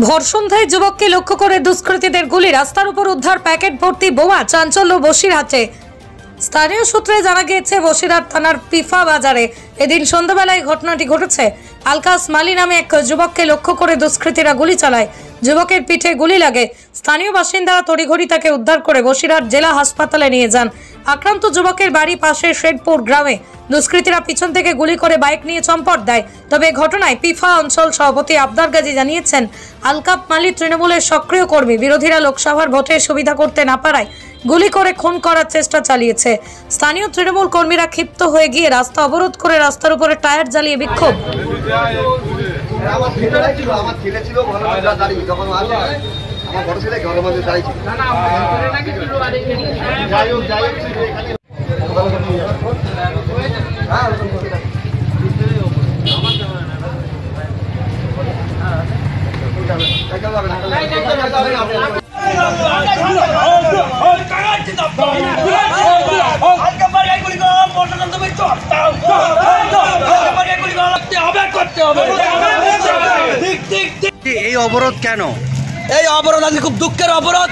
ভোর সন্ধ্যায় যুবককে লক্ষ্য করে দুষ্কৃতীদের গুলি, রাস্তার উপর উদ্ধার প্যাকেট ভর্তি বোমা, চাঞ্চল্য বসিরহাটে। স্থানীয় সূত্রে জানা গিয়েছে বসিরহাট থানার পিফা বাজারে এদিন সন্ধ্যাবেলায় ঘটনাটি ঘটেছে। আলকাস মালি নামে এক যুবককে লক্ষ্য করে দুষ্কৃতীরা গুলি চালায়। যুবকের পিঠে গুলি লাগে। স্থানীয় বাসিন্দারা তড়িঘড়ি তাকে উদ্ধার করে বসিরহাট জেলা হাসপাতালে নিয়ে যান। আক্রান্ত যুবকের বাড়ি পাশে শেরপুর গ্রামে। দুষ্কৃতীরা পিছন থেকে গুলি করে বাইক নিয়ে চম্পট দেয়। তবে ঘটনায় পিফা অঞ্চল সভাপতি আবদার গাজী জানিয়েছেন, আলকাপ মালি তৃণমূলের সক্রিয় কর্মী। বিরোধীরা লোকসভার ভোটে সুবিধা করতে না পারায় গুলি করে খুন করার চেষ্টা চালিয়েছে। স্থানীয় তৃণমূল কর্মীরা ক্ষিপ্ত হয়ে গিয়ে রাস্তা অবরোধ করে রাস্তার উপরে টায়ার জ্বালিয়ে বিক্ষোভ। এই অবরোধ কেন? এই অবরোধ আজকে খুব দুঃখের অবরোধ।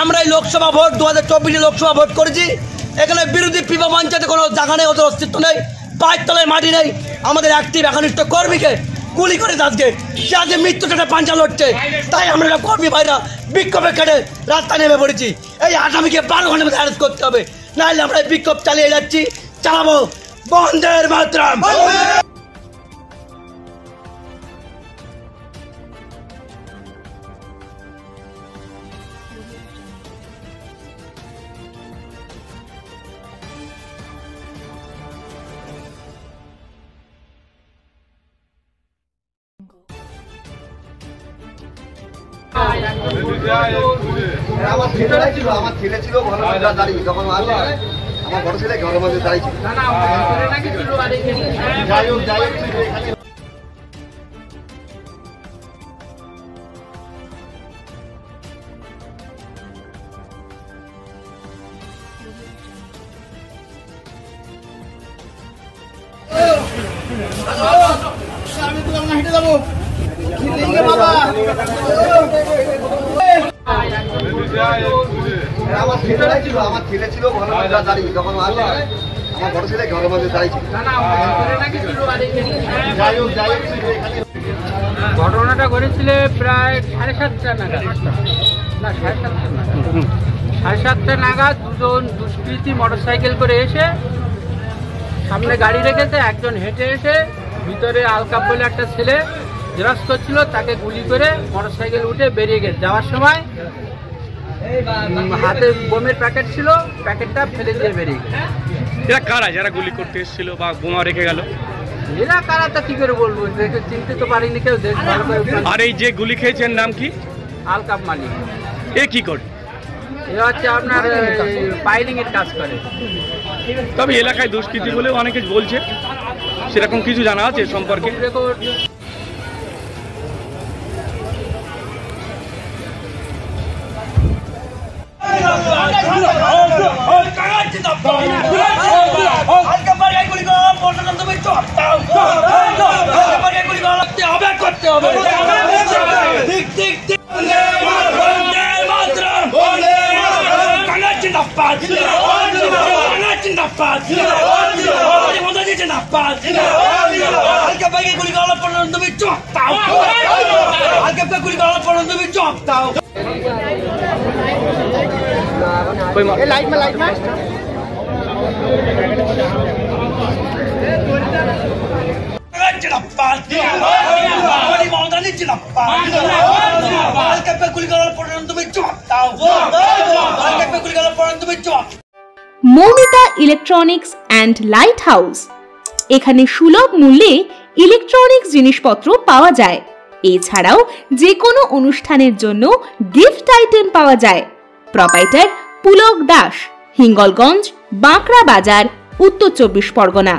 আমরা এই লোকসভা ভোট 2024 লোকসভা ভোট করেছি। এখানে বিরোধী পিপা মঞ্চাতে কোনো জায়গা নেই, ওদের অস্তিত্ব নেই, পায়ের তলায় মাটি নেই। আমাদের অ্যাক্টিভ একনিষ্ঠ কর্মীকে গুলি করে আজকে সে আজকে মৃত্যুটা পাঞ্চা লড়ছে। তাই আমরা কর্মী ভাইরা বিক্ষোভে কেটে রাস্তায় নেমে পড়েছি। এই আসামিকে 12 ঘন্টার মধ্যে অ্যারেস্ট করতে হবে, নাহলে আমরা বিক্ষোভ চালিয়ে যাচ্ছি, চালাবো। বন্দে মাতরম। আমার ছেলে ছিল দাঁড়িয়ে, যখন আমার বড় ছেলে ঘরের মধ্যে দাঁড়িয়ে ছিল। হেঁটে যাবো আমার ছেলে ছিল দাঁড়িয়ে, যখন আমার বড় ছেলে ঘরের মধ্যে দাঁড়িয়ে ছিল। ঘটনাটা ঘটেছিল প্রায় 7:30 নাগাদ, না 7:30 নাগাদ দুজন দুষ্কৃতী মোটরসাইকেল করে এসে সামনে গাড়ি রেখেছে। একজন হেঁটে এসে ভিতরে আলকাপ বলে একটা ছেলে জেরক্স করছিল, তাকে গুলি করে মোটরসাইকেল উঠে বেরিয়ে গেছে। যাওয়ার সময় হাতে বোমের প্যাকেট ছিল, প্যাকেটটা ফেলে দিয়ে বেরিয়ে গেছে। এরা কারা যারা গুলি করতে এসেছিল বা বোমা রেখে গেল? এরা কারা তা কি করে বলবো, দেখে চিনতে তো পারিনি কেউ। আর এই যে গুলি খেয়েছেন নাম কি? আলকাপ মালি। এ কি করে? এ হচ্ছে আপনার পাইলিং এর কাজ করে। তবে এলাকায় দুষ্কৃতী বলে অনেকে বলছে, সেরকম কিছু জানা আছে সম্পর্কে? लाइट में Moumita electronics and light house. এখানে সুলভ মূল্যে ইলেকট্রনিক্স জিনিসপত্র পাওয়া যায়। এছাড়াও যে কোনো অনুষ্ঠানের জন্য গিফট আইটেম পাওয়া যায়। প্রোপাইটার পুলক দাস, হিঙ্গলগঞ্জ, বাঁকড়া বাজার, উত্তর 24 পরগনা।